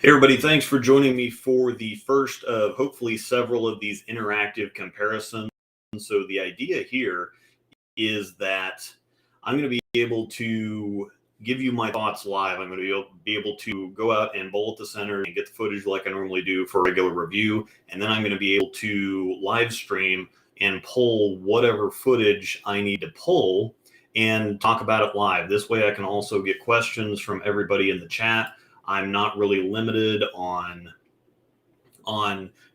Hey everybody, thanks for joining me for the first of hopefully several of these interactive comparisons. So the idea here is that I'm going to be able to give you my thoughts live. I'm going to be able to go out and bowl at the center and get the footage like I normally do for a regular review. And then I'm going to be able to live stream and pull whatever footage I need to pull and talk about it live. This way I can also get questions from everybody in the chat. I'm not really limited on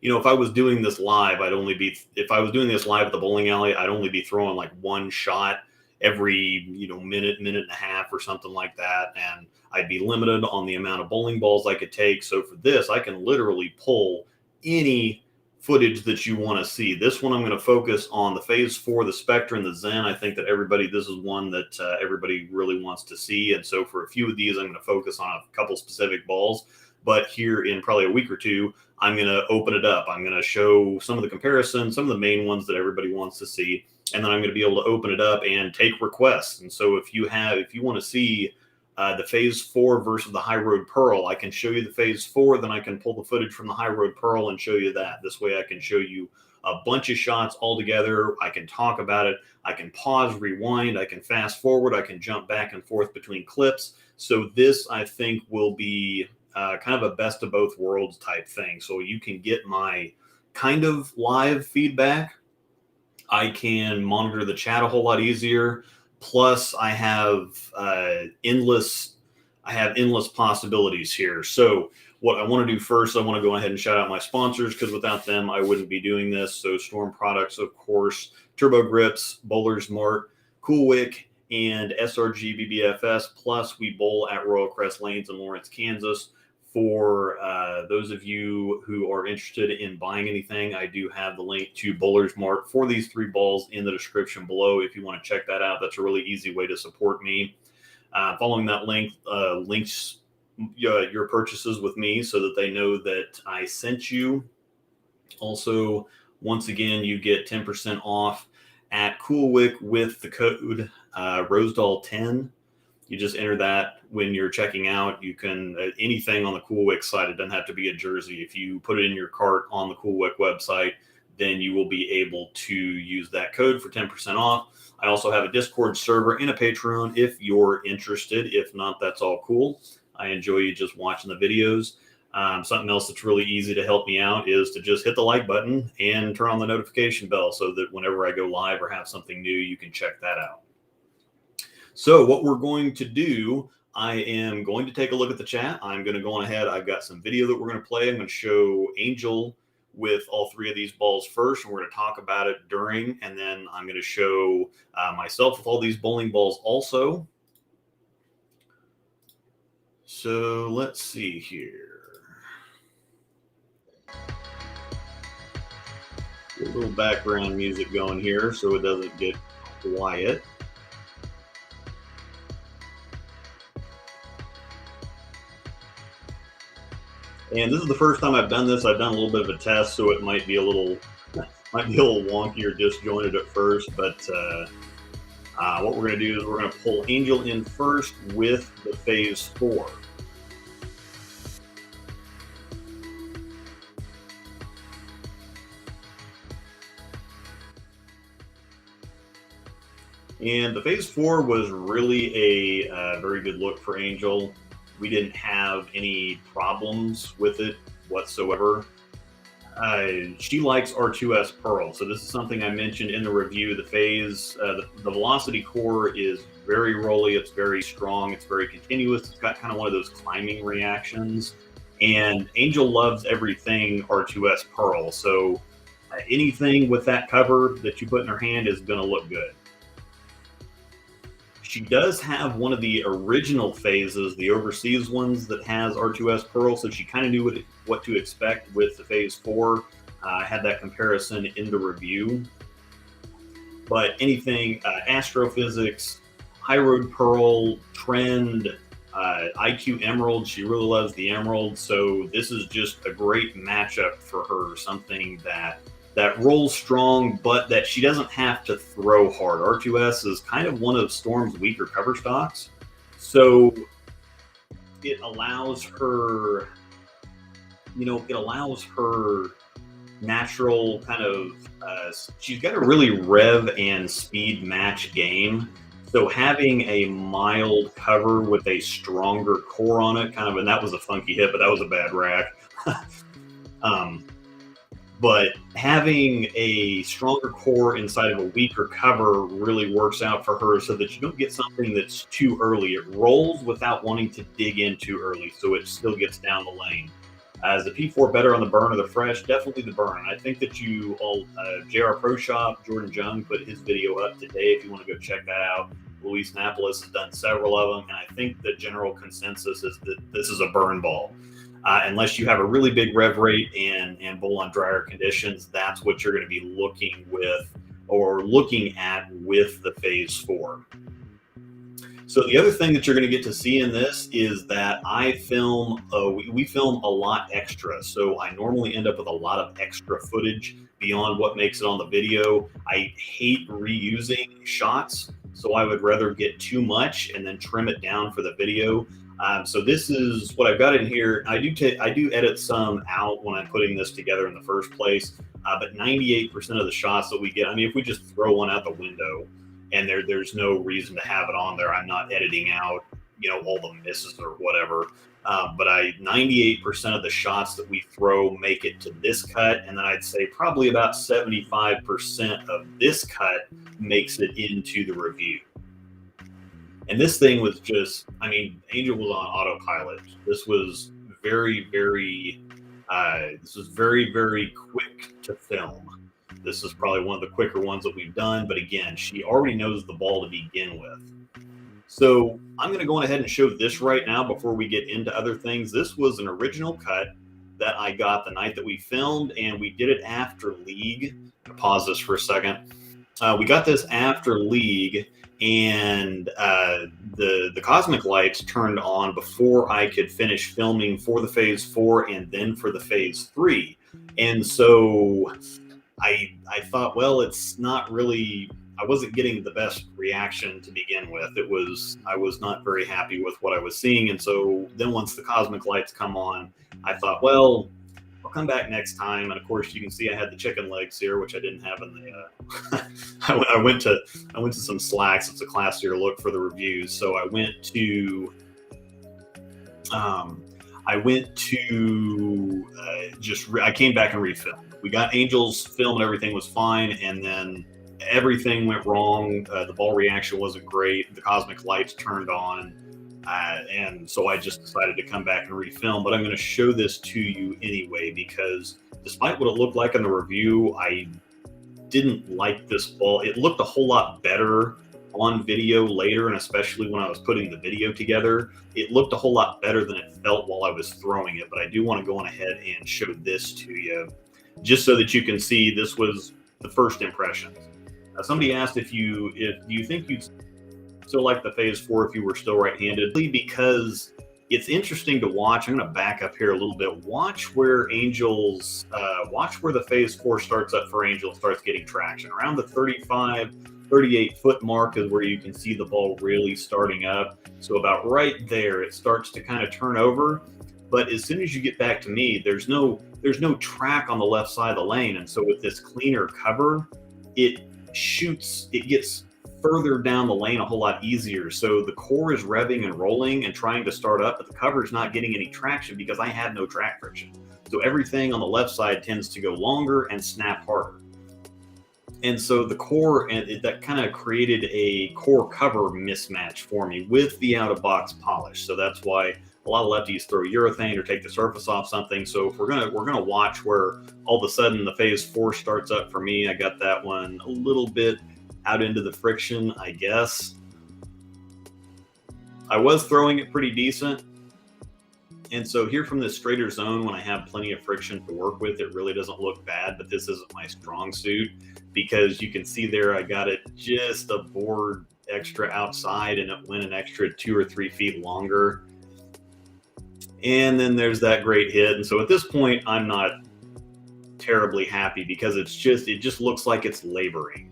if I was doing this live, if I was doing this live at the bowling alley, I'd only be throwing like one shot every minute and a half or something like that, and I'd be limited on the amount of bowling balls I could take. So for this, I can literally pull any footage that you want to see. This one I'm going to focus on the Phase 4, the Spectre, and the Zen. I think that this is one that everybody really wants to see, and so for a few of these I'm going to focus on a couple specific balls. But here in probably a week or two, I'm going to open it up. I'm going to show some of the comparisons, some of the main ones that everybody wants to see, and then I'm going to be able to open it up and take requests. And so if you want to see the Phase 4 versus the High Road Pearl, I can show you the Phase 4, then I can pull the footage from the High Road Pearl and show you that. This way I can show you a bunch of shots all together. I can talk about it. I can pause, rewind. I can fast forward. I can jump back and forth between clips. So this, I think, will be kind of a best of both worlds type thing. So you can get my kind of live feedback. I can monitor the chat a whole lot easier. Plus, I have endless possibilities here. So what I want to do first, I want to go ahead and shout out my sponsors, because without them, I wouldn't be doing this. So Storm Products, of course, Turbo Grips, Bowlers Mart, Cool Wick, and SRG BBFS. Plus, we bowl at Royal Crest Lanes in Lawrence, Kansas. For those of you who are interested in buying anything, I do have the link to Bowlers Mart for these three balls in the description below. If you want to check that out, that's a really easy way to support me. Following that link links your purchases with me so that they know that I sent you. Also, once again, you get 10% off at Cool Wick with the code Rosedall10. You just enter that when you're checking out. You can anything on the Cool Wick site. It doesn't have to be a jersey. If you put it in your cart on the Cool Wick website, then you will be able to use that code for 10% off. I also have a Discord server and a Patreon if you're interested. If not, that's all cool. I enjoy you just watching the videos. Something else that's really easy to help me out is to just hit the like button and turn on the notification bell so that whenever I go live or have something new, you can check that out. So what we're going to do, I am going to take a look at the chat. I'm going to go on ahead. I've got some video that we're going to play. I'm going to show Angel with all three of these balls first, and we're going to talk about it during, and then I'm going to show myself with all these bowling balls also. So let's see here. A little background music going here so it doesn't get quiet. And this is the first time I've done this. I've done a little bit of a test, so it might be a little wonky or disjointed at first. But what we're going to do is we're going to pull Angel in first with the Phase 4. And the Phase 4 was really a very good look for Angel. We didn't have any problems with it whatsoever. She likes R2S Pearl. So this is something I mentioned in the review. The Phase, the velocity core is very rolly. It's very strong. It's very continuous. It's got kind of one of those climbing reactions. And Angel loves everything R2S Pearl. So anything with that cover that you put in her hand is going to look good. She does have one of the original Phases, the overseas ones that has R2S Pearl, so she kind of knew what to expect with the Phase 4. I had that comparison in the review. But anything astrophysics, High Road Pearl, Trend, IQ Emerald, she really loves the Emerald, so this is just a great matchup for her, something that rolls strong, but that she doesn't have to throw hard. R2S is kind of one of Storm's weaker cover stocks, so it allows her it allows her natural kind of, she's got a really rev and speed match game. So having a mild cover with a stronger core on it, kind of, and that was a funky hit, but that was a bad rack. um, but having a stronger core inside of a weaker cover really works out for her so that you don't get something that's too early. It rolls without wanting to dig in too early, so it still gets down the lane. Is the P4 better on the burn or the fresh? Definitely the burn. I think that you all, JR Pro Shop, Jordan Jung put his video up today if you want to go check that out. Luis Napolis has done several of them, and I think the general consensus is that this is a burn ball. Unless you have a really big rev rate and bowl on drier conditions, that's what you're going to be looking at with the Phaze 4. So the other thing that you're going to get to see in this is that we film a lot extra. So I normally end up with a lot of extra footage beyond what makes it on the video. I hate reusing shots, so I would rather get too much and then trim it down for the video. So this is what I've got in here. I do edit some out when I'm putting this together in the first place, but 98% of the shots that we get, I mean, if we just throw one out the window and there's no reason to have it on there, I'm not editing out, all the misses or whatever. But 98% of the shots that we throw make it to this cut, and then I'd say probably about 75% of this cut makes it into the review. And this thing was just, Angel was on autopilot. This was very, very, very quick to film. This is probably one of the quicker ones that we've done. But again, she already knows the ball to begin with. So I'm going to go ahead and show this right now before we get into other things. This was an original cut that I got the night that we filmed, and we did it after league. I'm gonna pause this for a second. We got this after league, and the cosmic lights turned on before I could finish filming for the Phaze 4 and then for the Phaze 3. And so I thought, well, it's not really, I wasn't getting the best reaction to begin with. I was not very happy with what I was seeing. And so then once the cosmic lights come on, I thought, well, I'll come back next time. And of course, you can see I had the chicken legs here, which I didn't have in the. I went to some slacks. It's a classier look for the reviews. So I went to. I came back and refilmed. We got Angel's film and everything was fine, and then everything went wrong. The ball reaction wasn't great. The cosmic lights turned on. And so I just decided to come back and refilm, but I'm going to show this to you anyway, because despite what it looked like in the review, I didn't like this ball. It looked a whole lot better on video later, and especially when I was putting the video together, it looked a whole lot better than it felt while I was throwing it. But I do want to go on ahead and show this to you, just so that you can see this was the first impression. Somebody asked if you think you'd still like the Phaze 4 if you were still right-handed, because it's interesting to watch. I'm going to back up here a little bit. Watch where the Phaze 4 starts up for Angel, starts getting traction. Around the 35, 38 foot mark is where you can see the ball really starting up. So about right there, it starts to kind of turn over. But as soon as you get back to me, there's no track on the left side of the lane. And so with this cleaner cover, it gets further down the lane a whole lot easier. So the core is revving and rolling and trying to start up, but the cover is not getting any traction because I had no track friction. So everything on the left side tends to go longer and snap harder. And so the core, and that kind of created a core cover mismatch for me with the out-of-box polish. So that's why a lot of lefties throw urethane or take the surface off something. So if we're gonna watch where all of a sudden the Phaze 4 starts up for me, I got that one a little bit out into the friction, I guess. I was throwing it pretty decent. And so here from this straighter zone, when I have plenty of friction to work with, it really doesn't look bad, but this isn't my strong suit, because you can see there I got it just a board extra outside and it went an extra 2 or 3 feet longer. And then there's that great hit. And so at this point, I'm not terribly happy because it just looks like it's laboring.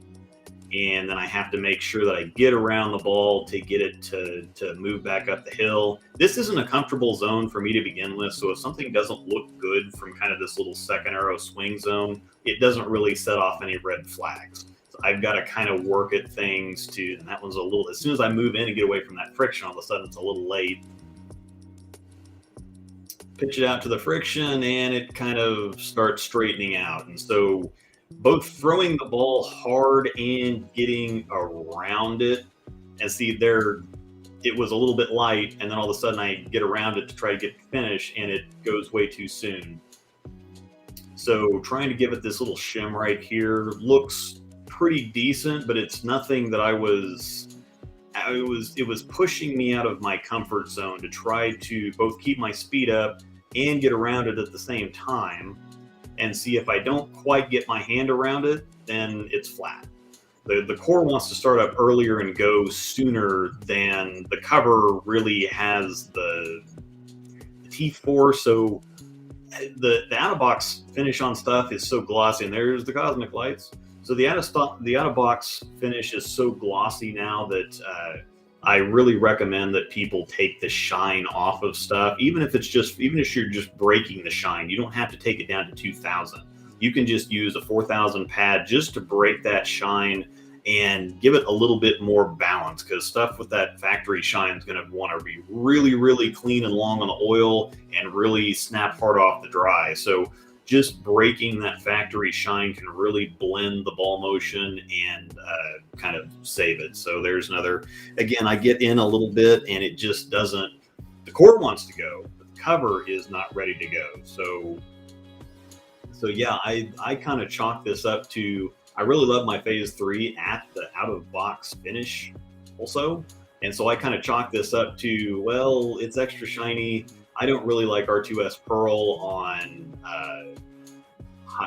and then I have to make sure that I get around the ball to get it to move back up the hill. This isn't a comfortable zone for me to begin with, so if something doesn't look good from kind of this little second arrow swing zone, it doesn't really set off any red flags. So I've got to kind of work at things to, and that one's a little, as soon as I move in and get away from that friction, all of a sudden it's a little late. Pitch it out to the friction, and it kind of starts straightening out. And so both throwing the ball hard and getting around it, and see there, it was a little bit light, and then all of a sudden I get around it to try to get the finish, and it goes way too soon. So trying to give it this little shim right here looks pretty decent, but it's nothing that it was pushing me out of my comfort zone to try to both keep my speed up and get around it at the same time, and see if I don't quite get my hand around it, then it's flat. The core wants to start up earlier and go sooner than the cover really has the teeth for. So the out-of-box finish on stuff is so glossy, and there's the cosmic lights. So the out-of-box finish is so glossy now that I really recommend that people take the shine off of stuff, even if you're just breaking the shine. You don't have to take it down to 2,000. You can just use a 4,000 pad just to break that shine and give it a little bit more balance, because stuff with that factory shine is going to want to be really, really clean and long on the oil and really snap hard off the dry. So just breaking that factory shine can really blend the ball motion and kind of save it. So there's another, again, I get in a little bit and it just doesn't, the core wants to go, but the cover is not ready to go. So yeah, I kind of chalk this up to, I really love my Phase 3 at the out-of-box finish also. And so I kind of chalk this up to, well, it's extra shiny. I don't really like R2S Pearl on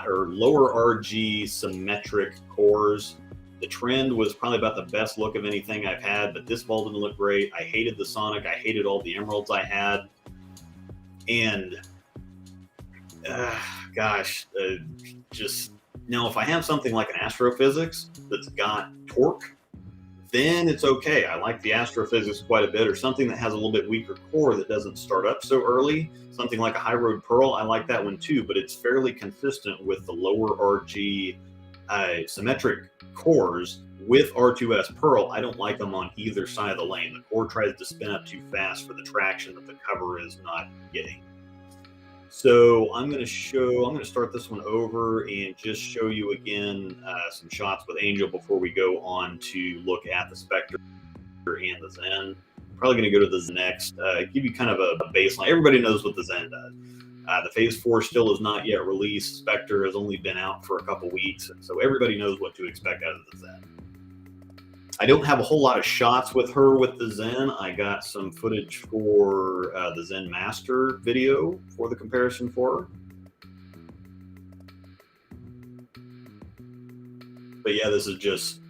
or lower RG symmetric cores. The Trend was probably about the best look of anything I've had, but this ball didn't look great. I hated the Sonic. I hated all the emeralds I had. And just now, if I have something like an Astrophysics that's got torque, then it's okay. I like the Astrophysics quite a bit, or something that has a little bit weaker core that doesn't start up so early. Something like a High Road Pearl, I like that one too, but it's fairly consistent with the lower RG symmetric cores with R2S Pearl. I don't like them on either side of the lane. The core tries to spin up too fast for the traction that the cover is not getting. So I'm going to start this one over and just show you again some shots with Angel before we go on to look at the Spectre and the Zen. Probably going to go to the Zen next, give you kind of a baseline. Everybody knows what the Zen does. The Phase 4 still is not yet released. Spectre has only been out for a couple weeks, and so everybody knows what to expect out of the Zen. I don't have a whole lot of shots with her with the Zen. I got some footage for the Zen Master video for the comparison for her. But yeah, this is just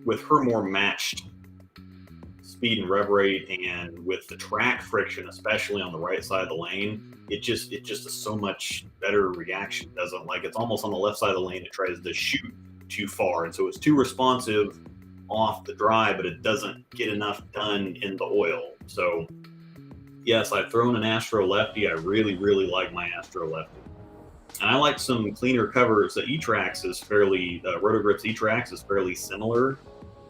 with her more matched speed and rev rate, and with the track friction, especially on the right side of the lane, it just is so much better reaction. It doesn't, like, it's almost on the left side of the lane, it tries to shoot too far, and so it's too responsive off the dry, but it doesn't get enough done in the oil. So yes, I've thrown an Astro Lefty. I really, really like my Astro Lefty. And I like some cleaner covers. The E-Trax is fairly, Rotogrip's E-Trax is fairly similar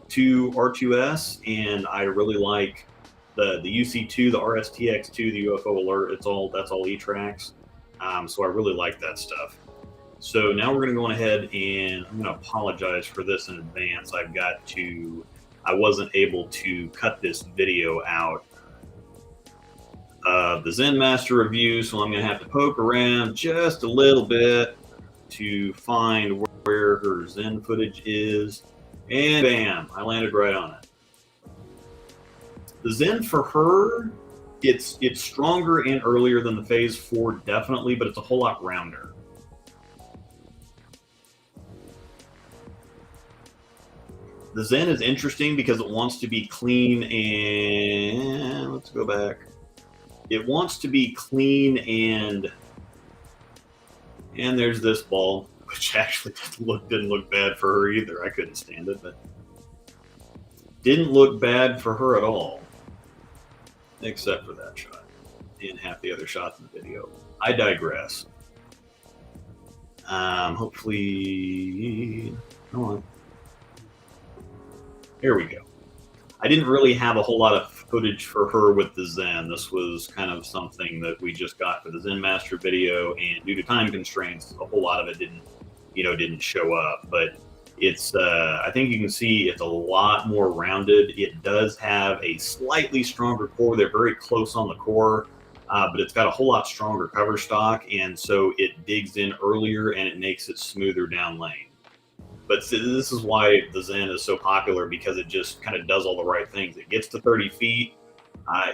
to R2S, and I really like the UC2, the RSTX2, the UFO Alert. That's all E-Trax. So I really like that stuff. So now we're going to go on ahead, and I'm going to apologize for this in advance. I wasn't able to cut this video out of the Zen Master review, so I'm going to have to poke around just a little bit to find where her Zen footage is. And bam, I landed right on it. The Zen for her, it's stronger and earlier than the Phase 4, definitely, but it's a whole lot rounder. The Zen is interesting because it wants to be clean, and let's go back. It wants to be clean, and there's this ball, which actually didn't look bad for her either. I couldn't stand it, but Didn't look bad for her at all, except for that shot and half the other shots in the video. I digress. Hopefully, come on. Here we go. I didn't really have a whole lot of footage for her with the Zen. This was kind of something that we just got for the Zen Master video, and due to time constraints, a whole lot of it didn't show up. But it's, I think you can see it's a lot more rounded. It does have a slightly stronger core. They're very close on the core, but it's got a whole lot stronger cover stock, and so it digs in earlier and it makes it smoother down lane. But this is why the Zen is so popular, because it just kind of does all the right things. It gets to 30 feet,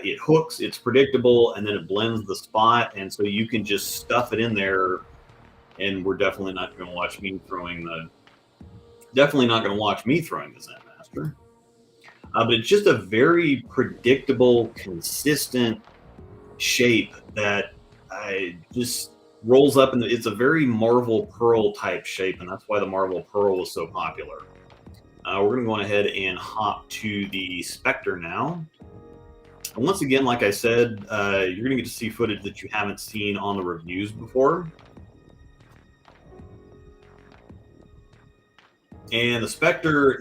it hooks, it's predictable, and then it blends the spot, and so you can just stuff it in there. And we're definitely not going to watch me throwing the Zen Master. But it's just a very predictable, consistent shape that just rolls up, and it's a very Marvel Pearl type shape, and that's why the Marvel Pearl was so popular. We're going to go ahead and hop to the Spectre now. And once again, like I said, you're going to get to see footage that you haven't seen on the reviews before. And the Spectre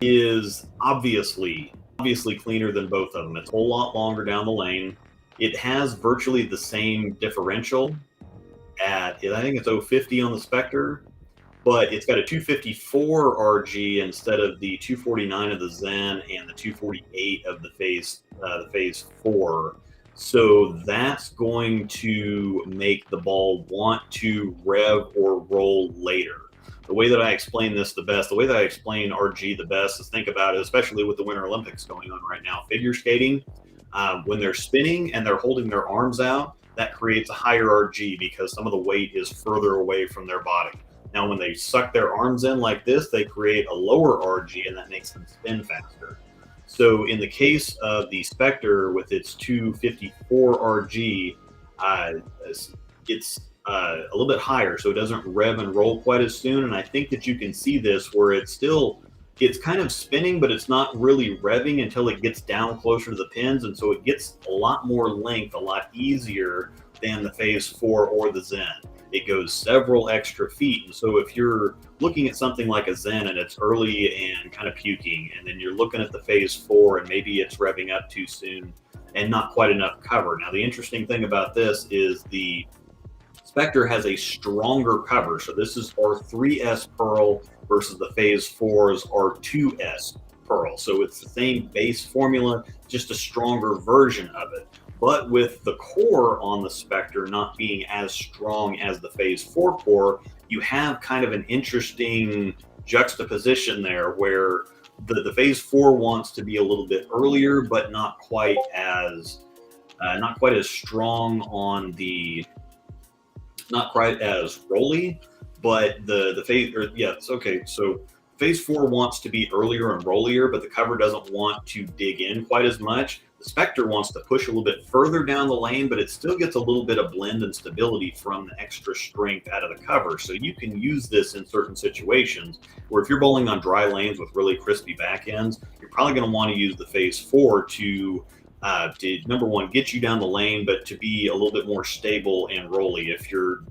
is obviously cleaner than both of them. It's a whole lot longer down the lane. It has virtually the same differential at, I think it's 050 on the Spectre, but it's got a 254 RG instead of the 249 of the Zen and the 248 of the Phaze 4. So that's going to make the ball want to rev or roll later. The way that I explain this the best, the way that I explain RG the best is, think about it, especially with the Winter Olympics going on right now, figure skating, when they're spinning and they're holding their arms out, that creates a higher RG because some of the weight is further away from their body. Now, when they suck their arms in like this, they create a lower RG, and that makes them spin faster. So in the case of the Spectre with its 254 RG, it's a little bit higher, so it doesn't rev and roll quite as soon. And I think that you can see this where it's kind of spinning, but it's not really revving until it gets down closer to the pins, and so it gets a lot more length, a lot easier than the Phaze 4 or the Zen. It goes several extra feet, and so if you're looking at something like a Zen and it's early and kind of puking, and then you're looking at the Phaze 4 and maybe it's revving up too soon and not quite enough cover. Now, the interesting thing about this is the Spectre has a stronger cover, so this is R3S Pearl versus the Phaze 4's R2S Pearl. So it's the same base formula, just a stronger version of it. But with the core on the Spectre not being as strong as the Phaze 4 core, you have kind of an interesting juxtaposition there where the Phaze 4 wants to be a little bit earlier, but not quite as strong on the, not quite as rolly. But the Phaze, so Phaze 4 wants to be earlier and rollier, but the cover doesn't want to dig in quite as much. The Spectre wants to push a little bit further down the lane, but it still gets a little bit of blend and stability from the extra strength out of the cover. So you can use this in certain situations where if you're bowling on dry lanes with really crispy back ends, you're probably going to want to use the Phaze 4 to number one, get you down the lane, but to be a little bit more stable and rolly. If you're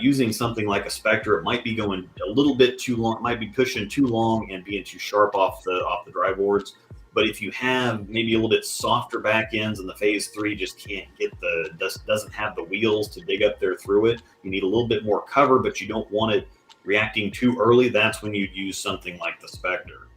using something like a Spectre, it might be going a little bit too long, it might be pushing too long and being too sharp off the drive boards. But if you have maybe a little bit softer back ends and the Phaze 3 just can't get doesn't have the wheels to dig up there through it, you need a little bit more cover, but you don't want it reacting too early. That's when you'd use something like the Spectre.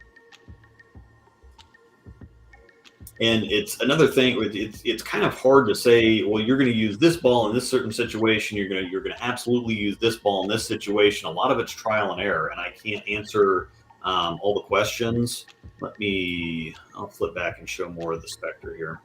And it's another thing, it's kind of hard to say, well, you're going to use this ball in this certain situation, you're going to absolutely use this ball in this situation. A lot of it's trial and error, and I can't answer all the questions. I'll flip back and show more of the Spectre here.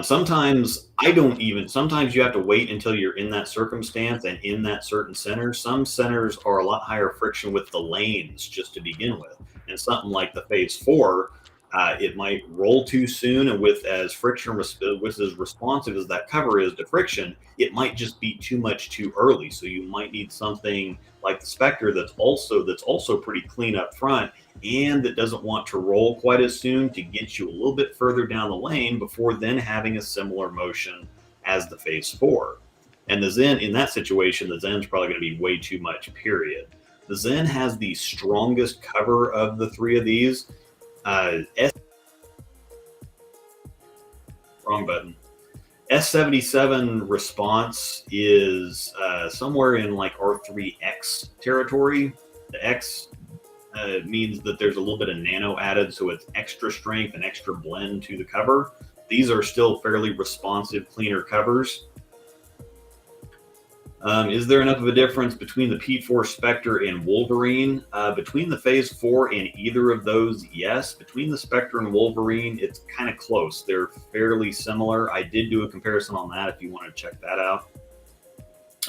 Sometimes you have to wait until you're in that circumstance and in that certain center. Some centers are a lot higher friction with the lanes just to begin with. And something like the Phaze 4, It might roll too soon, and with as with as responsive as that cover is to friction, it might just be too much too early. So you might need something like the Spectre that's also pretty clean up front, and that doesn't want to roll quite as soon to get you a little bit further down the lane before then having a similar motion as the Phase 4. And the Zen in that situation, the Zen's probably going to be way too much. Period. The Zen has the strongest cover of the three of these. Wrong button. S77 response is somewhere in like R3X territory. The X means that there's a little bit of nano added, so it's extra strength and extra blend to the cover. These are still fairly responsive, cleaner covers. Is there enough of a difference between the P4 Spectre and Wolverine? Between the Phase 4 and either of those, yes. Between the Spectre and Wolverine, it's kind of close. They're fairly similar. I did do a comparison on that if you want to check that out.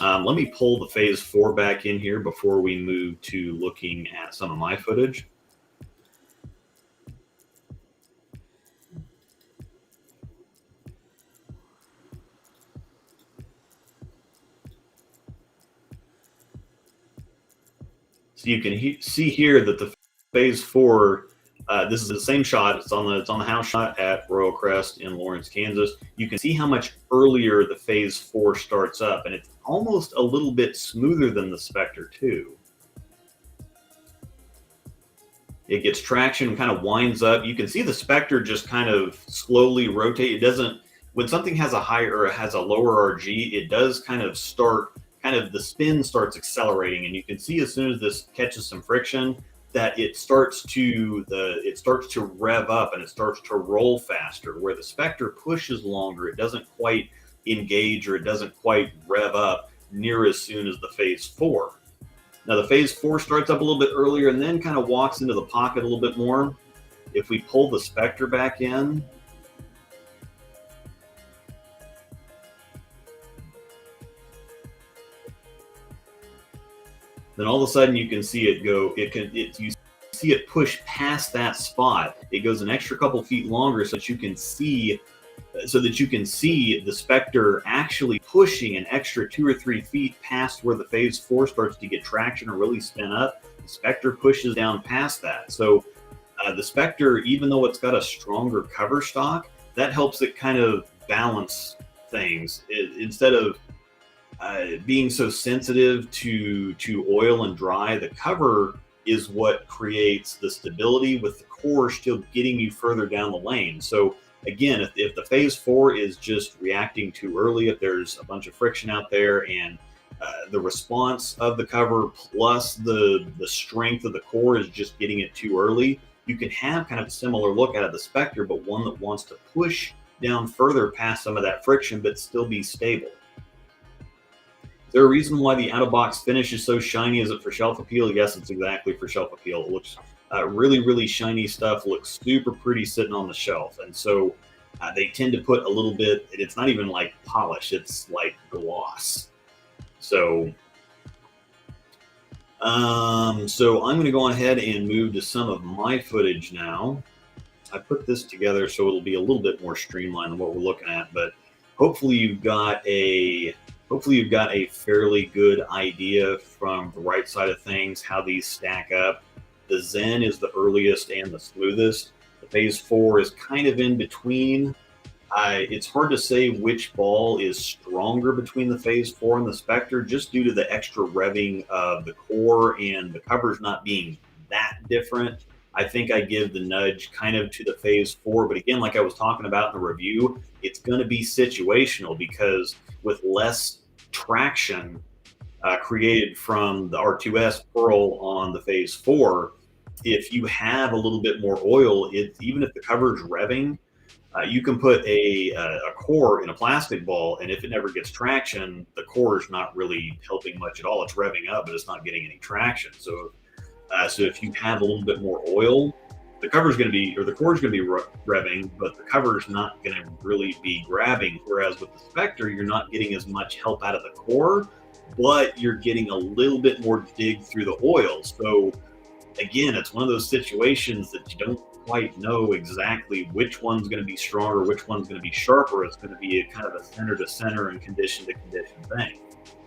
Let me pull the Phase 4 back in here before we move to looking at some of my footage. So you can see here that the Phase 4, this is the same shot. It's on the house shot at Royal Crest in Lawrence, Kansas. You can see how much earlier the Phase 4 starts up, and it's almost a little bit smoother than the Spectre too. It gets traction and kind of winds up. You can see the Spectre just kind of slowly rotate. It doesn't, when something has a higher or has a lower RG, it does kind of start, the spin starts accelerating, and you can see as soon as this catches some friction that it starts to rev up and it starts to roll faster. Where the Spectre pushes longer, it doesn't quite engage or it doesn't quite rev up near as soon as the Phase 4. Now the Phase 4 starts up a little bit earlier and then kind of walks into the pocket a little bit more. If we pull the Spectre back in, then all of a sudden you can see it go. You see it push past that spot. It goes an extra couple feet longer so that you can see the Spectre actually pushing an extra 2 or 3 feet past where the Phase 4 starts to get traction or really spin up. The Spectre pushes down past that. So the Spectre, even though it's got a stronger cover stock, that helps it kind of balance things. Instead of being so sensitive to oil and dry, the cover is what creates the stability, with the core still getting you further down the lane. So again, if the Phase 4 is just reacting too early, if there's a bunch of friction out there, and the response of the cover plus the strength of the core is just getting it too early, you can have kind of a similar look out of the Spectre, but one that wants to push down further past some of that friction but still be stable. Is there a reason why the out-of-box finish is so shiny? Is it for shelf appeal? Yes, it's exactly for shelf appeal. It looks really, really shiny stuff, looks super pretty sitting on the shelf. And so they tend to put a little bit, it's not even like polish, it's like gloss. So I'm going to go ahead and move to some of my footage now. I put this together so it'll be a little bit more streamlined than what we're looking at, but hopefully you've got a fairly good idea from the right side of things how these stack up. The Zen is the earliest and the smoothest. The Phase 4 is kind of in between. It's hard to say which ball is stronger between the Phase 4 and the Spectre, just due to the extra revving of the core and the covers not being that different. I think I give the nudge kind of to the Phase 4, but again, like I was talking about in the review, it's going to be situational, because with less traction created from the R2S Pearl on the Phase 4, if you have a little bit more oil, even if the cover is revving, you can put a core in a plastic ball, and if it never gets traction, the core is not really helping much at all. It's revving up, but it's not getting any traction. So if you have a little bit more oil, the core is going to be revving, but the cover is not going to really be grabbing. Whereas with the Spectre, you're not getting as much help out of the core, but you're getting a little bit more dig through the oil. So again, it's one of those situations that quite know exactly which one's going to be stronger, which one's going to be sharper. It's going to be a kind of a center to center and condition to condition thing.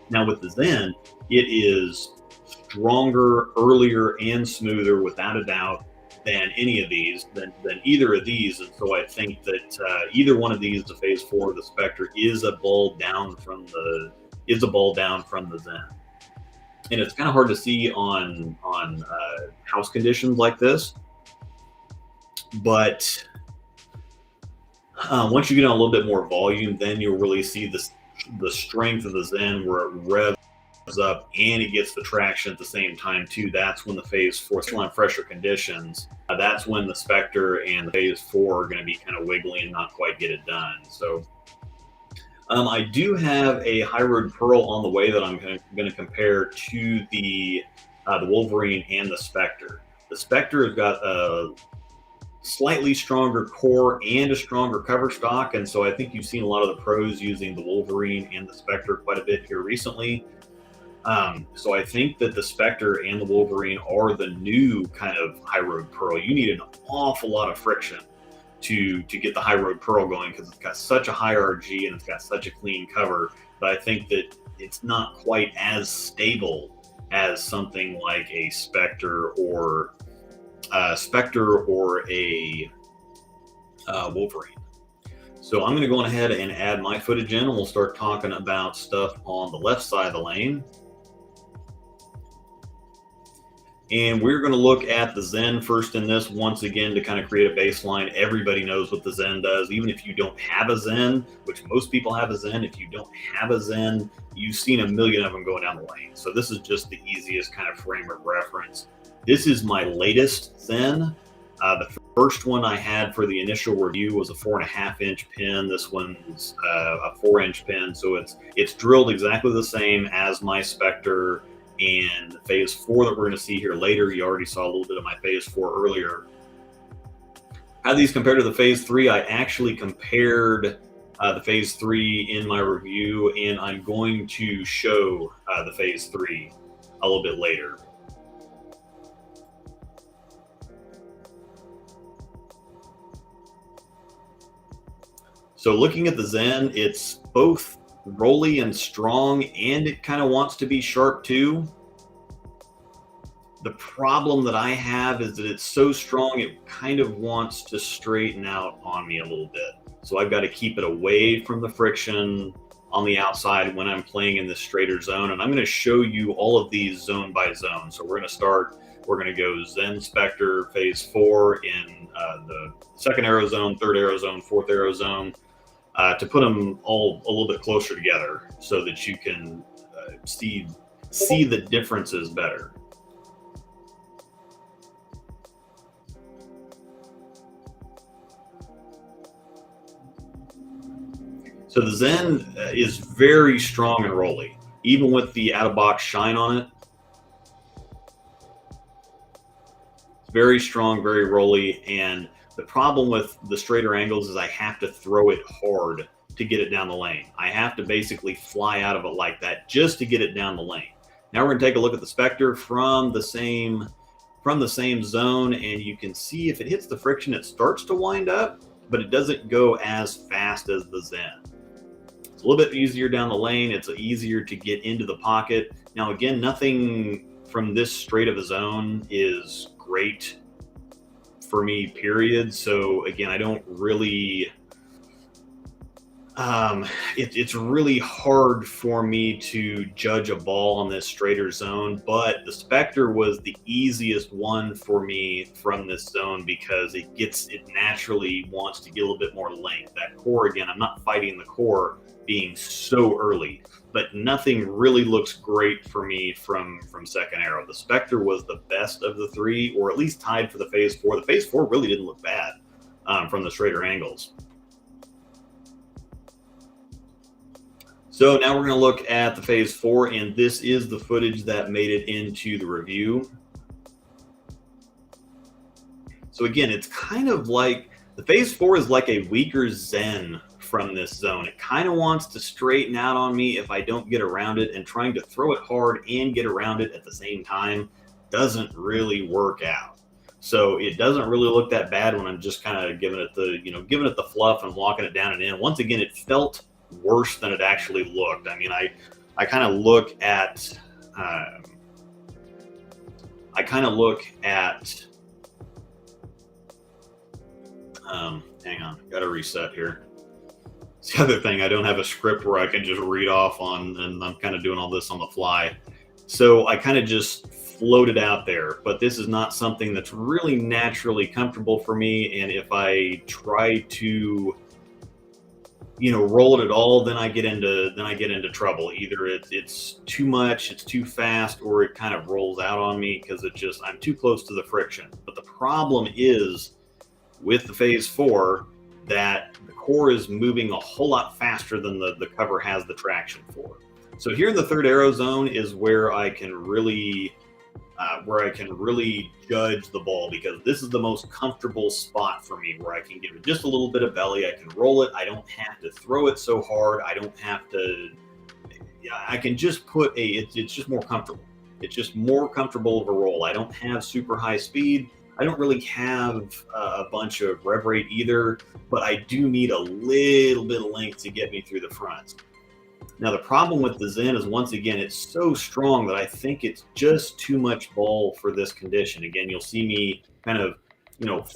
Now with the Zen, it is stronger, earlier, and smoother without a doubt than any of these, than either of these. And so I think that either one of these, the Phase 4 or the Spectre, is a ball down from the Zen. And it's kind of hard to see on house conditions like this, but once you get on a little bit more volume, then you'll really see the strength of the Zen, where it revs up and it gets the traction at the same time too. That's when the Phase 4, on fresher conditions, that's when the Spectre and the Phase 4 are going to be kind of wiggly and not quite get it done. So I do have a High Road Pearl on the way that I'm going to compare to the Wolverine and the Spectre. The Spectre has got a slightly stronger core and a stronger cover stock, and so I think you've seen a lot of the pros using the Wolverine and the Spectre quite a bit here recently. So I think that the Spectre and the Wolverine are the new kind of High Road Pearl. You need an awful lot of friction to get the High Road Pearl going, because it's got such a high RG and it's got such a clean cover. But I think that it's not quite as stable as something like a Spectre or a Wolverine. So I'm going to go on ahead and add my footage in, and we'll start talking about stuff on the left side of the lane. And we're going to look at the Zen first in this, once again, to kind of create a baseline. Everybody knows what the Zen does. Even if you don't have a Zen, which most people have a Zen, if you don't have a Zen, you've seen a million of them going down the lane. So this is just the easiest kind of frame of reference. This is my latest Zen. The first one I had for the initial review was a 4.5-inch pin. This one's a 4-inch pin. So it's drilled exactly the same as my Spectre and the Phase 4 that we're going to see here later. You already saw a little bit of my Phase 4 earlier. How these compare to the Phase 3, I actually compared the Phase 3 in my review, and I'm going to show the Phase 3 a little bit later. So looking at the Zen, it's both rolly and strong, and it kind of wants to be sharp too. The problem that I have is that it's so strong, it kind of wants to straighten out on me a little bit. So I've got to keep it away from the friction on the outside when I'm playing in this straighter zone. And I'm going to show you all of these zone by zone. So we're going to go Zen Spectre Phase 4 in the second arrow zone, third arrow zone, fourth arrow zone, to put them all a little bit closer together so that you can see the differences better. So the Zen is very strong and rolly, even with the out-of-box shine on it. It's very strong, very rolly, and the problem with the straighter angles is I have to throw it hard to get it down the lane. I have to basically fly out of it like that just to get it down the lane. Now we're going to take a look at the Spectre from the same zone, and you can see if it hits the friction, it starts to wind up, but it doesn't go as fast as the Zen. It's a little bit easier down the lane. It's easier to get into the pocket. Now, again, nothing from this straight of a zone is great for me, period. So again, I don't really, it's really hard for me to judge a ball on this straighter zone, but the Spectre was the easiest one for me from this zone because it naturally wants to get a little bit more length. That core, again, I'm not fighting the core being so early, but nothing really looks great for me from second arrow. The Spectre was the best of the three, or at least tied for the Phase 4. The Phase 4 really didn't look bad from the straighter angles. So now we're going to look at the Phase 4, and this is the footage that made it into the review. So again, it's kind of like the Phase 4 is like a weaker Zen from this zone. It kind of wants to straighten out on me if I don't get around it, and trying to throw it hard and get around it at the same time doesn't really work out. So it doesn't really look that bad when I'm just kind of giving it the, giving it the fluff and walking it down and in. Once again, it felt worse than it actually looked. I mean, I kind of look at, uh, I kind of look at, hang on, got to reset here. It's the other thing, I don't have a script where I can just read off on, and I'm kind of doing all this on the fly. So I kind of just floated out there, but this is not something that's really naturally comfortable for me. And if I try to, roll it at all, then I get into trouble. Either it's too much, it's too fast, or it kind of rolls out on me because I'm too close to the friction. But the problem is with the Phase 4 that the core is moving a whole lot faster than the cover has the traction for. So here in the third arrow zone is where I can really judge the ball, because this is the most comfortable spot for me, where I can give it just a little bit of belly. I can roll it. I don't have to throw it so hard. I don't have to. Yeah, I can just it's just more comfortable. It's just more comfortable of a roll. I don't have super high speed. I don't really have a bunch of rev rate either, but I do need a little bit of length to get me through the fronts. Now, the problem with the Zen is, once again, it's so strong that I think it's just too much ball for this condition. Again, you'll see me kind of,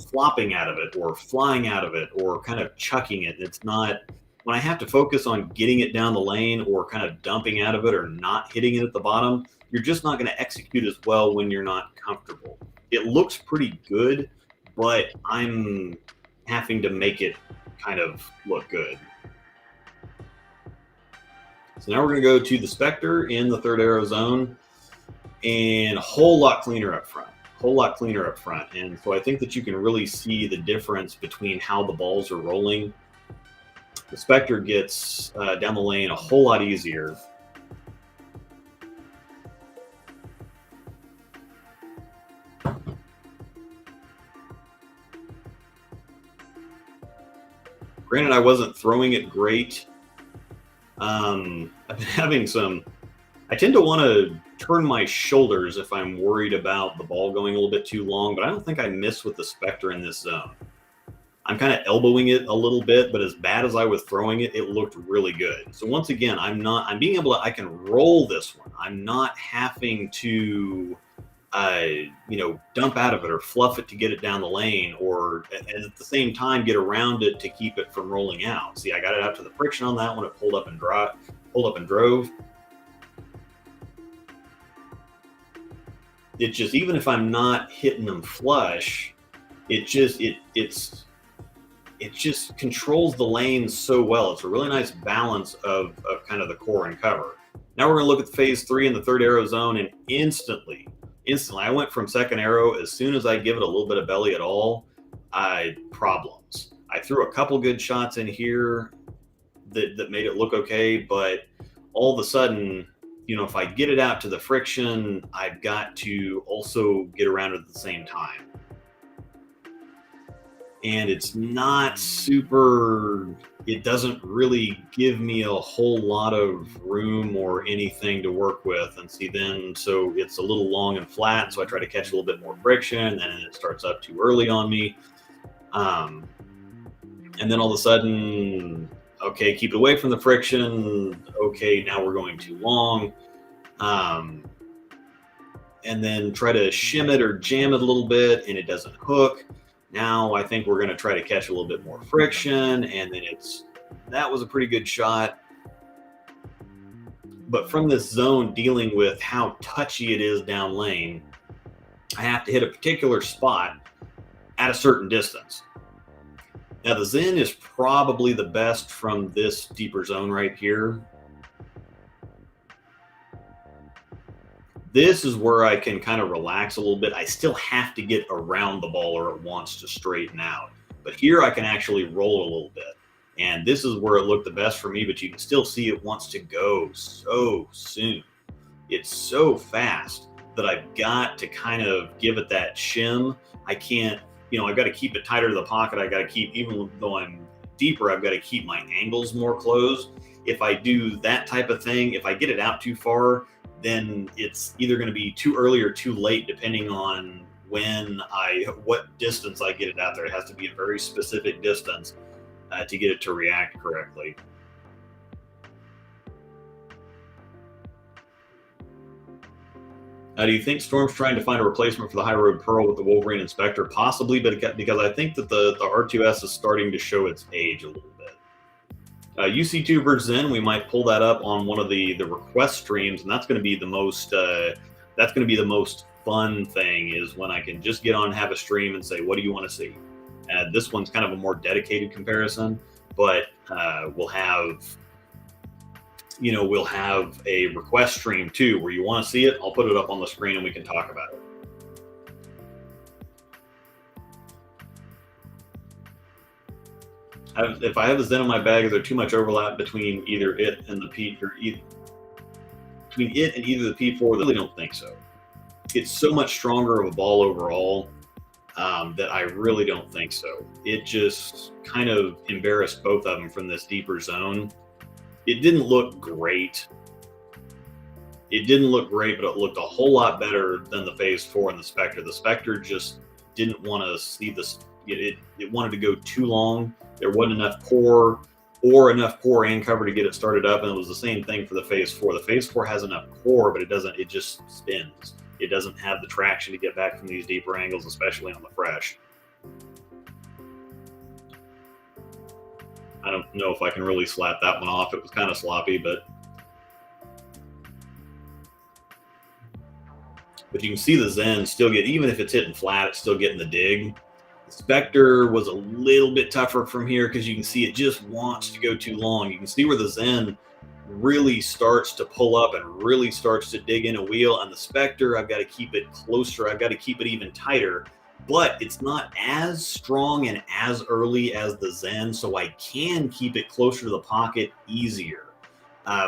flopping out of it or flying out of it or kind of chucking it. It's not, when I have to focus on getting it down the lane or kind of dumping out of it or not hitting it at the bottom, you're just not going to execute as well when you're not comfortable. It looks pretty good, but I'm having to make it kind of look good. So now we're going to go to the Spectre in the third arrow zone, and a whole lot cleaner up front. And so I think that you can really see the difference between how the balls are rolling. The Spectre gets down the lane a whole lot easier. Granted, I wasn't throwing it great. I've been having I tend to want to turn my shoulders if I'm worried about the ball going a little bit too long, but I don't think I miss with the Spectre in this zone. I'm kind of elbowing it a little bit, but as bad as I was throwing it, it looked really good. So once again, I can roll this one. I'm not having to, dump out of it or fluff it to get it down the lane, or at the same time get around it to keep it from rolling out. See, I got it out to the friction on that one. It pulled up and drove. It just, even if I'm not hitting them flush, it just controls the lane so well. It's a really nice balance of kind of the core and cover. Now we're going to look at the Phase 3 in the third arrow zone, and instantly, I went from second arrow. As soon as I give it a little bit of belly at all, problems. I threw a couple good shots in here that made it look okay, but all of a sudden, if I get it out to the friction, I've got to also get around it at the same time. And it's not super, it doesn't really give me a whole lot of room or anything to work with. And see, then, so it's a little long and flat, so I try to catch a little bit more friction, and then it starts up too early on me. And then all of a sudden, okay, keep it away from the friction. Okay, now we're going too long. And then try to shim it or jam it a little bit, and it doesn't hook. Now I think we're going to try to catch a little bit more friction, and then that was a pretty good shot. But from this zone, dealing with how touchy it is down lane, I have to hit a particular spot at a certain distance. Now the Zen is probably the best from this deeper zone right here. This is where I can kind of relax a little bit. I still have to get around the ball or it wants to straighten out. But here I can actually roll a little bit. And this is where it looked the best for me, but you can still see it wants to go so soon. It's so fast that I've got to kind of give it that shim. I can't, I've got to keep it tighter to the pocket. I've got to keep, even though I'm deeper, I've got to keep my angles more closed. If I do that type of thing, if I get it out too far, then it's either going to be too early or too late, depending on what distance I get it out there. It has to be a very specific distance to get it to react correctly. Do you think Storm's trying to find a replacement for the High Road Pearl with the Wolverine and Spectre? Possibly, but because I think that the R2S is starting to show its age a little bit. UC2 versus Zen, we might pull that up on one of the request streams, and that's going to be the most fun thing, is when I can just get on, have a stream, and say, what do you want to see? This one's kind of a more dedicated comparison, but we'll have a request stream too, where you want to see it. I'll put it up on the screen and we can talk about it. If I have the Zen in my bag, is there too much overlap between either it and the P, or between it and either the P4? I really don't think so. It's so much stronger of a ball overall that I really don't think so. It just kind of embarrassed both of them from this deeper zone. It didn't look great. But it looked a whole lot better than the Phase 4 and the Spectre. The Spectre just didn't want to see this. It wanted to go too long. There wasn't enough core and cover to get it started up, and it was the same thing for the Phase 4. The Phase 4 has enough core, but it just spins. It doesn't have the traction to get back from these deeper angles, especially on the fresh. I don't know if I can really slap that one off. It was kind of sloppy, but you can see the Zen still get, even if it's hitting flat, it's still getting the dig. The Spectre was a little bit tougher from here because you can see it just wants to go too long. You can see where the Zen really starts to pull up and really starts to dig in a wheel, and the Spectre, I've got to keep it closer. I've got to keep it even tighter. But it's not as strong and as early as the Zen, so I can keep it closer to the pocket easier.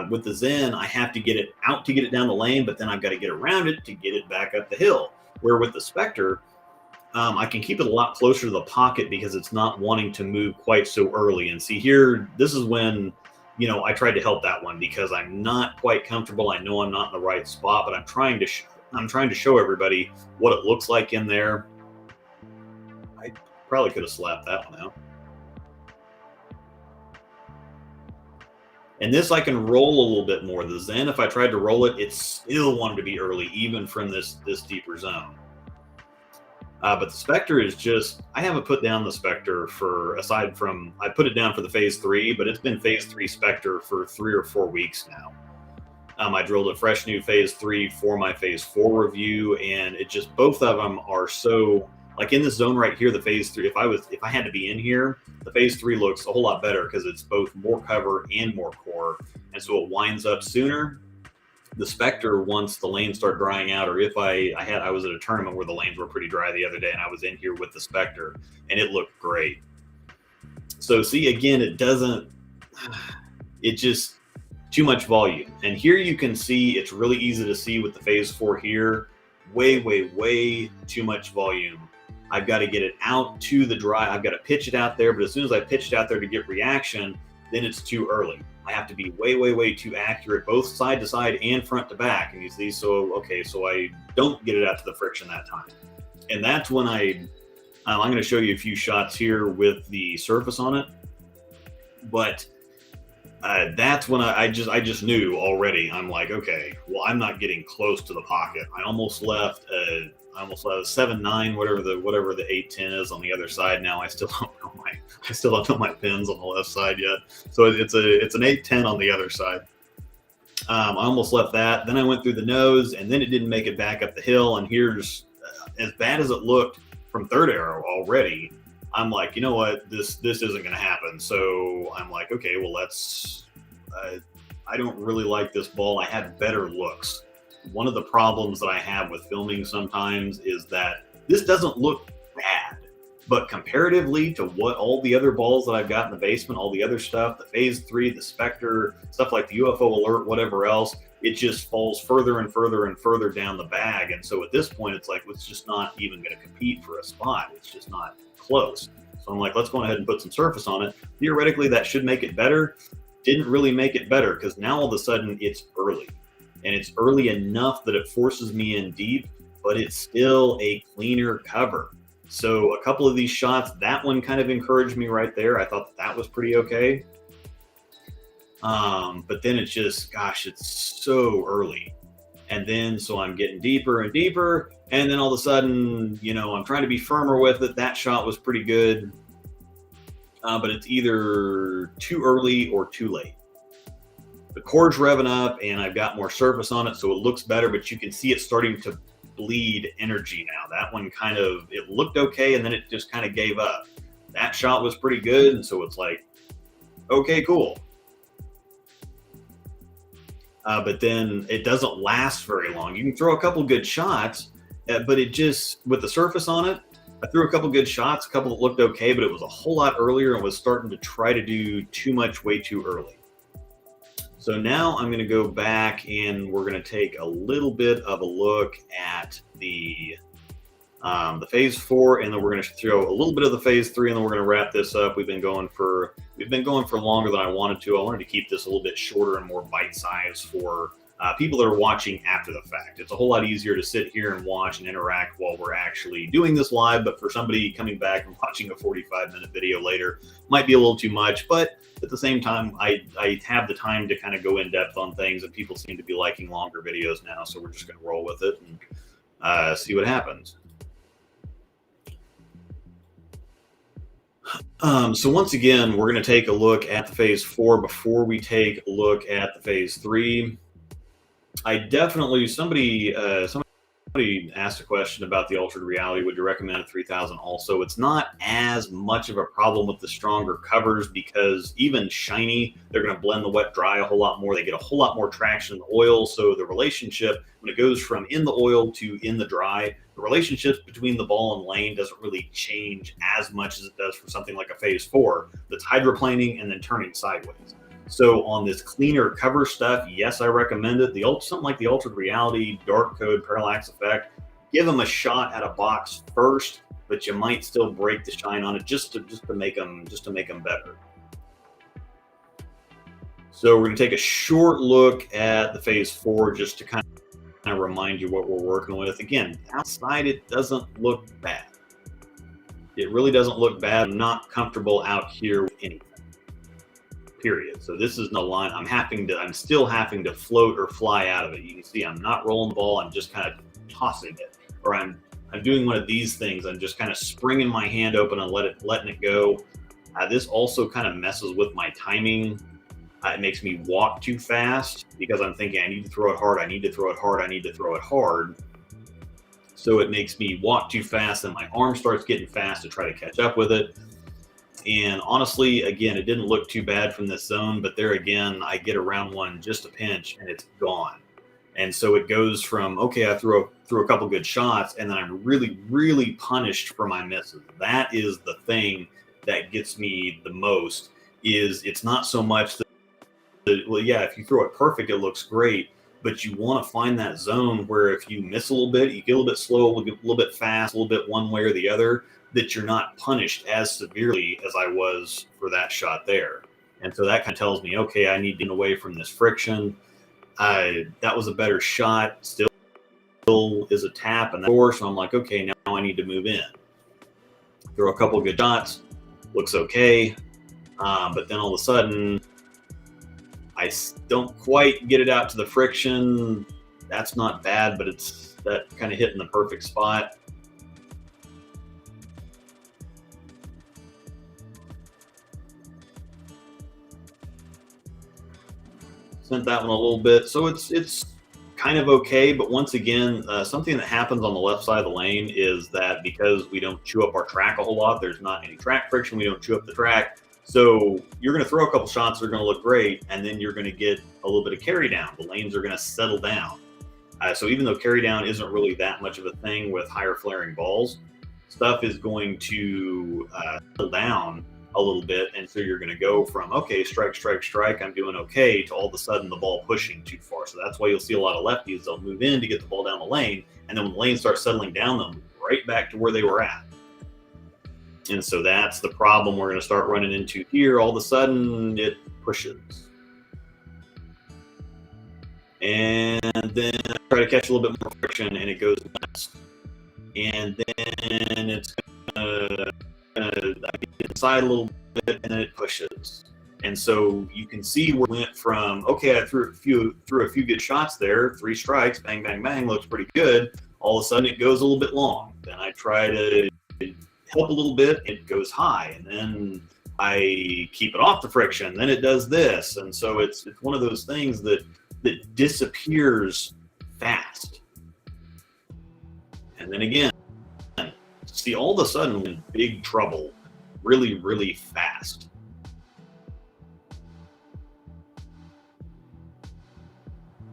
With the Zen, I have to get it out to get it down the lane, but then I've got to get around it to get it back up the hill. Where with the Spectre, I can keep it a lot closer to the pocket because it's not wanting to move quite so early. And see here, this is when, I tried to help that one because I'm not quite comfortable. I know I'm not in the right spot, but I'm trying to show everybody what it looks like in there. I probably could have slapped that one out. And this I can roll a little bit more. The Zen, if I tried to roll it, it still wanted to be early, even from this deeper zone. But the Spectre is just, I haven't put down the Spectre I put it down for the Phase 3, but it's been Phase 3 Spectre for 3 or 4 weeks now. I drilled a fresh new Phase 3 for my Phase 4 review, and it just, both of them are so, like in this zone right here, the Phase 3, if I had to be in here, the Phase 3 looks a whole lot better because it's both more cover and more core, and so it winds up sooner. The Spectre, once the lanes start drying out, or if I was at a tournament where the lanes were pretty dry the other day, and I was in here with the Spectre, and it looked great. So see, again, it just too much volume. And here you can see, it's really easy to see with the Phase 4 here, way too much volume. I've got to get it out to the dry. I've got to pitch it out there, but as soon as I pitch it out there to get reaction, then it's too early. I have to be way too accurate, both side to side and front to back. And you see, so I don't get it out to the friction that time. And that's when I'm going to show you a few shots here with the surface on it. But that's when I just knew already. I'm like, okay, well, I'm not getting close to the pocket. I almost left a 7-9, whatever the 8-10 is on the other side. Now I still don't know my pins on the left side yet. So it's an 8-10 on the other side. I almost left that. Then I went through the nose, and then it didn't make it back up the hill. And here's, as bad as it looked from third arrow already, I'm like, you know what, this isn't going to happen. So I'm like, okay, well, I don't really like this ball. I had better looks. One of the problems that I have with filming sometimes is that this doesn't look bad, but comparatively to what all the other balls that I've got in the basement, all the other stuff, the Phase 3, the Spectre, stuff like the UFO Alert, whatever else, it just falls further and further down the bag. And so at this point, it's like, it's just not even going to compete for a spot. It's just not close. So I'm like, let's go ahead and put some surface on it. Theoretically, that should make it better. Didn't really make it better because now all of a sudden it's early. And it's early enough that it forces me in deep, but it's still a cleaner cover. So a couple of these shots, that one kind of encouraged me right there. I thought that was pretty okay. But then it's just, gosh, it's so early. And then, so I'm getting deeper and deeper. And then all of a sudden, you know, I'm trying to be firmer with it. That shot was pretty good. But it's either too early or too late. The core's revving up and I've got more surface on it, so it looks better, but you can see it starting to bleed energy now. That one kind of, it looked okay, and then it just kind of gave up. That shot was pretty good, and so it's like, okay, cool. But then it doesn't last very long. You can throw a couple good shots, but it just, with the surface on it, I threw a couple good shots, a couple that looked okay, but it was a whole lot earlier and was starting to try to do too much way too early. So now I'm going to go back and we're going to take a little bit of a look at the Phase 4, and then we're going to throw a little bit of the Phase 3, and then we're going to wrap this up. We've been going for longer than I wanted to. I wanted to keep this a little bit shorter and more bite size for people that are watching after the fact. It's a whole lot easier to sit here and watch and interact while we're actually doing this live, but for somebody coming back and watching a 45-minute video later, might be a little too much. But at the same time, I have the time to kind of go in depth on things, and people seem to be liking longer videos now, so we're just going to roll with it and see what happens. So once again, we're going to take a look at the Phase 4 before we take a look at the Phase 3. I definitely, somebody asked a question about the altered reality. Would you recommend a 3000 also? It's not as much of a problem with the stronger covers, because even shiny, they're going to blend the wet dry a whole lot more. They get a whole lot more traction in the oil. So the relationship, when it goes from in the oil to in the dry, the relationships between the ball and lane doesn't really change as much as it does for something like a Phase 4 that's hydroplaning and then turning sideways. So on this cleaner cover stuff, yes, I recommend it. Something like the Altered Reality, Dark Code, Parallax Effect, give them a shot at a box first, but you might still break the shine on it just to make them better. So we're going to take a short look at the Phase 4 just to kind of remind you what we're working with. Again, outside it doesn't look bad. It really doesn't look bad. I'm not comfortable out here with anything. Period. So this is no line. I'm still having to float or fly out of it. You can see I'm not rolling the ball. I'm just kind of tossing it, or I'm doing one of these things. I'm just kind of springing my hand open and letting it go. This also kind of messes with my timing. It makes me walk too fast because I'm thinking I need to throw it hard. I need to throw it hard. I need to throw it hard. So it makes me walk too fast, and my arm starts getting fast to try to catch up with it. And honestly, again, it didn't look too bad from this zone, but there again, I get around one just a pinch and it's gone. And so it goes from, okay, I threw a couple good shots, and then I'm really, really punished for my misses. That is the thing that gets me the most. Is it's not so much that, well, yeah, if you throw it perfect, it looks great, but you want to find that zone where if you miss a little bit, you get a little bit slow, a little bit fast, a little bit one way or the other, that you're not punished as severely as I was for that shot there. And so that kind of tells me, okay, I need to get away from this friction. That was a better shot. Still is a tap and that door. So I'm like, okay, now I need to move in. Throw a couple good shots. Looks okay. But then all of a sudden, I don't quite get it out to the friction. That's not bad, but it's that kind of hitting the perfect spot. Sent that one a little bit, so it's kind of okay. But once again, something that happens on the left side of the lane is that because we don't chew up our track a whole lot, there's not any track friction, we don't chew up the track, so you're going to throw a couple shots that are going to look great, and then you're going to get a little bit of carry down. The lanes are going to settle down. So even though carry down isn't really that much of a thing with higher flaring balls, stuff is going to settle down a little bit, and so you're going to go from, okay, strike, strike, strike, I'm doing okay, to all of a sudden the ball pushing too far. So that's why you'll see a lot of lefties, they'll move in to get the ball down the lane, and then when the lane starts settling down, they'll move right back to where they were at. And so that's the problem we're going to start running into here. All of a sudden it pushes, and then I try to catch a little bit more friction, and it goes back and then it's gonna get inside a little bit, and then it pushes. And so you can see where it went from, okay, I threw a few good shots there, 3 strikes, bang, bang, bang, looks pretty good. All of a sudden it goes a little bit long. Then I try to help a little bit, it goes high. And then I keep it off the friction, then it does this. And so it's one of those things that disappears fast. And then again, see, all of a sudden I'm in big trouble really, really fast.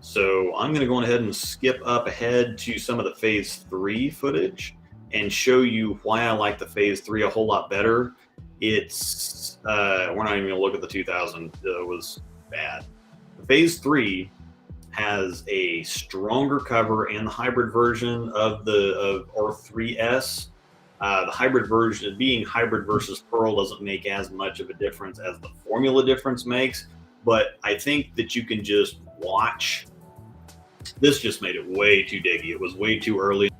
So I'm going to go ahead and skip up ahead to some of the Phase 3 footage and show you why I like the Phase 3 a whole lot better. It's, we're not even going to look at the 2000. It was bad. The Phase 3 has a stronger cover and the hybrid version of R3S. The hybrid version, being hybrid versus Pearl, doesn't make as much of a difference as the formula difference makes. But I think that you can just watch. This just made it way too diggy. It was way too early,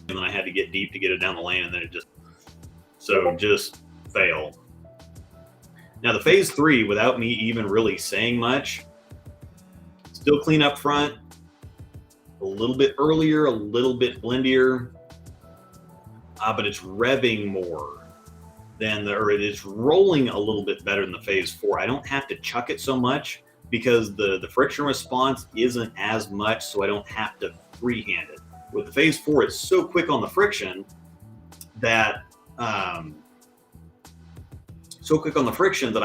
and then I had to get deep to get it down the lane, and then it just fail. Now the Phase 3, without me even really saying much, still clean up front, a little bit earlier, a little bit blendier, but it's revving more than or it is rolling a little bit better than the Phase 4. I don't have to chuck it so much because the friction response isn't as much, so I don't have to freehand it. With the Phase 4, it's so quick on the friction that I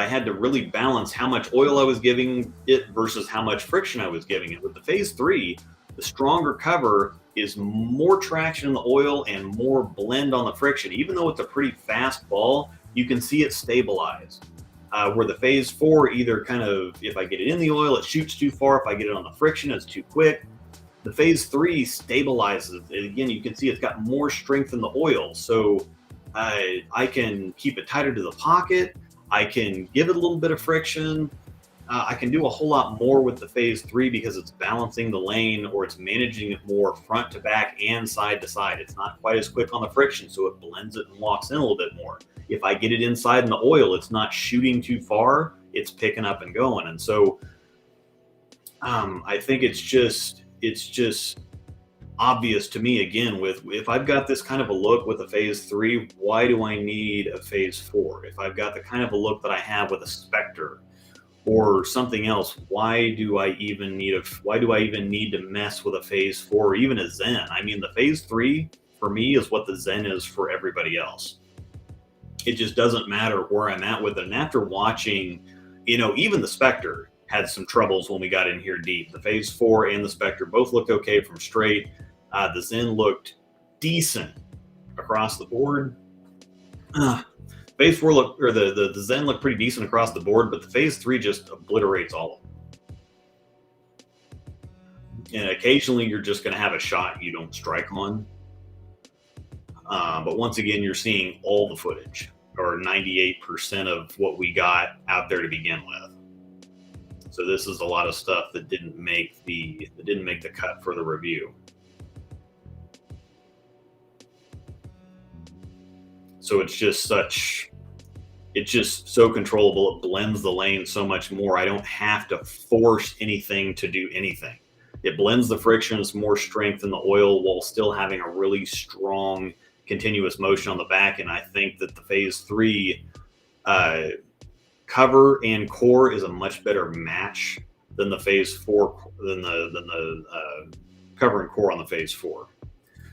had to really balance how much oil I was giving it versus how much friction I was giving it. With the Phase 3, the stronger cover is more traction in the oil and more blend on the friction. Even though it's a pretty fast ball, you can see it stabilize. Where the Phase 4, either kind of, if I get it in the oil, it shoots too far. If I get it on the friction, it's too quick. The Phase 3 stabilizes. And again, you can see it's got more strength in the oil. So I can keep it tighter to the pocket. I can give it a little bit of friction. I can do a whole lot more with the Phase 3 because it's balancing the lane, or it's managing it more front to back and side to side. It's not quite as quick on the friction, so it blends it and locks in a little bit more. If I get it inside in the oil, it's not shooting too far, it's picking up and going. And so I think it's just obvious to me, again, with if I've got this kind of a look with a Phase 3, why do I need a Phase 4? If I've got the kind of a look that I have with a Spectre or something else, why do I even need to mess with a Phase 4 or even a Zen? I mean, the Phase 3 for me is what the Zen is for everybody else. It just doesn't matter where I'm at with it. And after watching, even the Spectre had some troubles when we got in here deep. The Phase 4 and the Spectre both looked okay from straight. The Zen looked decent across the board. Phase 4 looked, or the Zen looked pretty decent across the board, but the Phase 3 just obliterates all of them. And occasionally you're just going to have a shot you don't strike on. But once again, you're seeing all the footage, or 98% of what we got out there to begin with. So this is a lot of stuff that didn't make the cut for the review. So it's just so controllable. It blends the lane so much more. I don't have to force anything to do anything. It blends the friction, it's more strength in the oil while still having a really strong continuous motion on the back. And I think that the Phase 3 cover and core is a much better match than the Phase 4, than the cover and core on the Phase 4.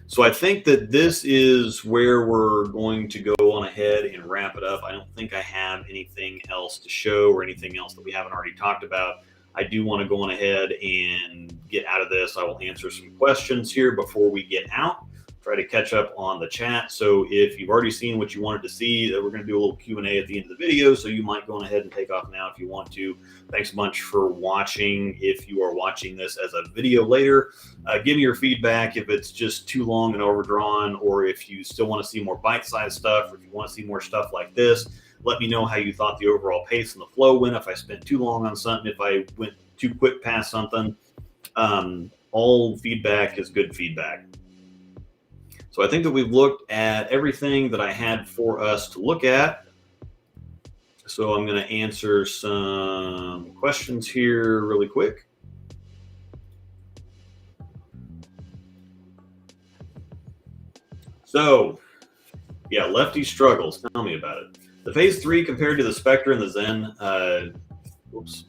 So I think that this is where we're going to go on ahead and wrap it up. I don't think I have anything else to show or anything else that we haven't already talked about. I do want to go on ahead and get out of this. I will answer some questions here before we get out. Try to catch up on the chat. So if you've already seen what you wanted to see, we're going to do a little Q&A at the end of the video. So you might go on ahead and take off now if you want to. Thanks a bunch for watching. If you are watching this as a video later, give me your feedback if it's just too long and overdrawn, or if you still want to see more bite-sized stuff, or if you want to see more stuff like this. Let me know how you thought the overall pace and the flow went, if I spent too long on something, if I went too quick past something. All feedback is good feedback. So I think that we've looked at everything that I had for us to look at. So I'm going to answer some questions here really quick. So, yeah, Lefty struggles. Tell me about it. The Phase 3 compared to the Spectre and the Zen. Whoops.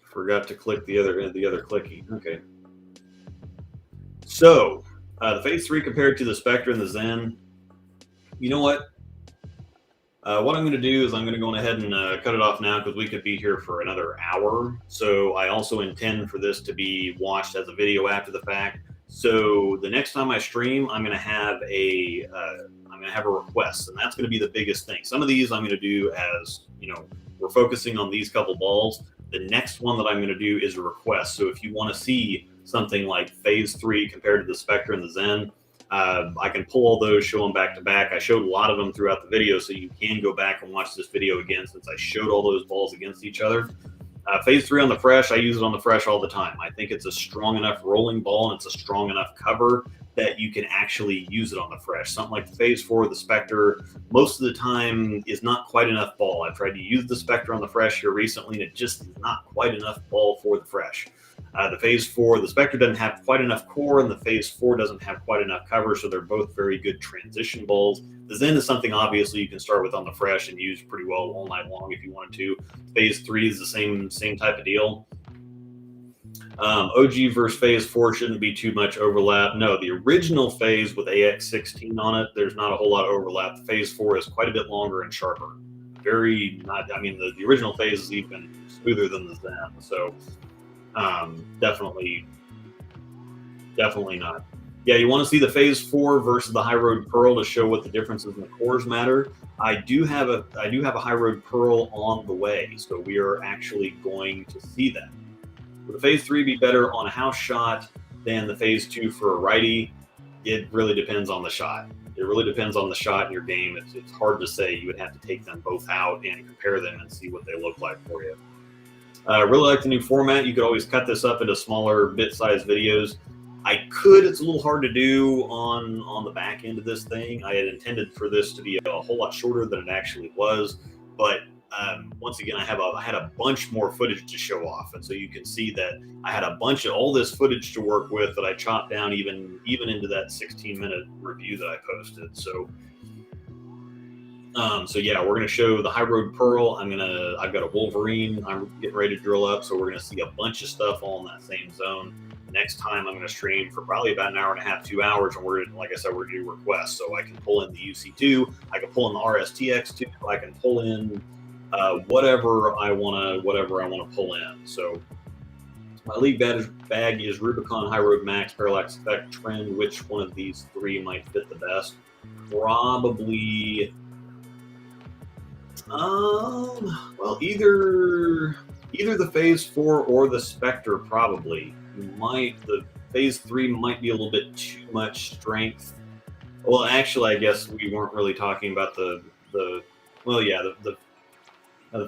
Forgot to click the other clicky. Okay. So, the Phase 3 compared to the Spectre and the Zen. You know what? What I'm going to do is I'm going to go ahead and cut it off now because we could be here for another hour. So I also intend for this to be watched as a video after the fact. So the next time I stream, I'm going to have a request, and that's going to be the biggest thing. Some of these I'm going to do as, you know, we're focusing on these couple balls. The next one that I'm going to do is a request. So if you want to see something like Phase 3 compared to the Spectre and the Zen, I can pull all those, show them back to back. I showed a lot of them throughout the video, so you can go back and watch this video again since I showed all those balls against each other. Phase 3 on the fresh, I use it on the fresh all the time. I think it's a strong enough rolling ball and it's a strong enough cover that you can actually use it on the fresh. Something like the Phase 4, the Spectre, most of the time is not quite enough ball. I've tried to use the Spectre on the fresh here recently, and it just is not quite enough ball for the fresh. The Phase 4, the Spectre doesn't have quite enough core, and the Phase 4 doesn't have quite enough cover, so they're both very good transition balls. The Zen is something obviously you can start with on the fresh and use pretty well all night long if you wanted to. Phase 3 is the same type of deal. OG versus Phase 4 shouldn't be too much overlap. No, the original Phase with AX16 on it, there's not a whole lot of overlap. The Phase 4 is quite a bit longer and sharper. The original Phase is even smoother than the Zen, so definitely not. Yeah, you want to see the Phase 4 versus the High Road Pearl to show what the differences in the cores matter. I do have a High Road Pearl on the way, so we are actually going to see that. Would the Phase 3 be better on a house shot than the Phase 2 for a righty? It really depends on the shot. It really depends on the shot in your game. It's hard to say. You would have to take them both out and compare them and see what they look like for you. Really like the new format. You could always cut this up into smaller bit-sized videos. I could. It's a little hard to do on the back end of this thing. I had intended for this to be a whole lot shorter than it actually was, but once again, I had a bunch more footage to show off, and so you can see that I had a bunch of all this footage to work with that I chopped down even into that 16-minute review that I posted. So yeah, we're gonna show the High Road Pearl. I've got a Wolverine I'm getting ready to drill up, so we're gonna see a bunch of stuff all in that same zone. Next time I'm gonna stream for probably about an hour and a half, 2 hours, and we're gonna do requests. So I can pull in the UC2, I can pull in the RSTX2, I can pull in whatever I wanna pull in. So my league bag is Rubicon, High Road Max, Parallax Effect, Trend. Which one of these three might fit the best? Probably. Well, either the Phase 4 or the Spectre probably. The Phase 3 might be a little bit too much strength. Well, actually, I guess we weren't really talking about the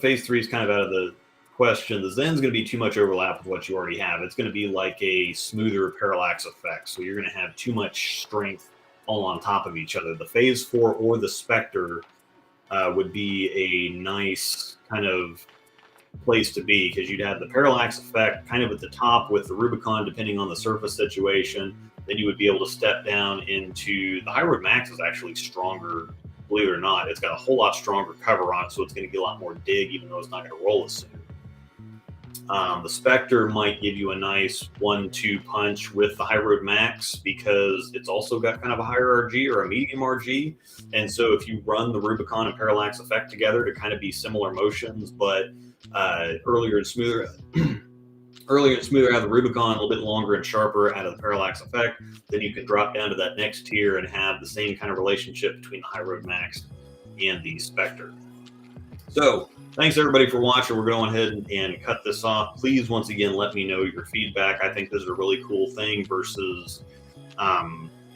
Phase 3 is kind of out of the question. The Zen's going to be too much overlap with what you already have. It's going to be like a smoother parallax effect, so you're going to have too much strength all on top of each other. The Phase 4 or the Spectre would be a nice kind of place to be, because you'd have the parallax effect kind of at the top with the Rubicon, depending on the surface situation. Then you would be able to step down into the High Road Max is actually stronger, believe it or not. It's got a whole lot stronger cover on it, so it's going to get a lot more dig, even though it's not going to roll as soon. The Spectre might give you a nice 1-2 punch with the High Road Max, because it's also got kind of a higher RG or a medium RG. And so if you run the Rubicon and parallax effect together to kind of be similar motions, but earlier and smoother out of the Rubicon, a little bit longer and sharper out of the parallax effect, then you can drop down to that next tier and have the same kind of relationship between the High Road Max and the Spectre. So thanks everybody for watching. We're going ahead and cut this off. Please, once again, let me know your feedback. I think this is a really cool thing versus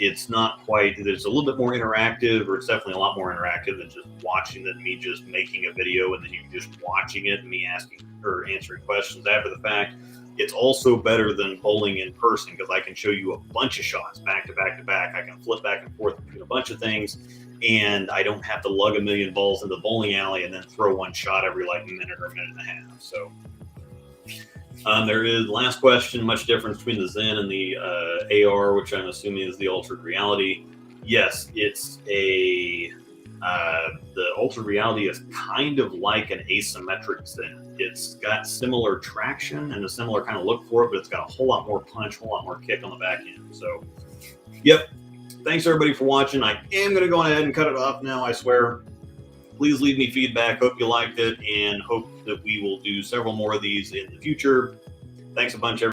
it's not quite, it's a little bit more interactive, or it's definitely a lot more interactive than just watching, than me just making a video and then you just watching it and me asking or answering questions after the fact. It's also better than bowling in person because I can show you a bunch of shots back to back to back. I can flip back and forth between a bunch of things, and I don't have to lug a million balls into the bowling alley and then throw one shot every like minute or minute and a half. So there is, last question, much difference between the Zen and the AR, which I'm assuming is the altered reality. Yes, it's the altered reality is kind of like an asymmetric Zen. It's got similar traction and a similar kind of look for it, but it's got a whole lot more punch, a whole lot more kick on the back end. So, yep. Thanks everybody for watching. I am going to go ahead and cut it off now, I swear. Please leave me feedback. Hope you liked it, and hope that we will do several more of these in the future. Thanks a bunch, everybody.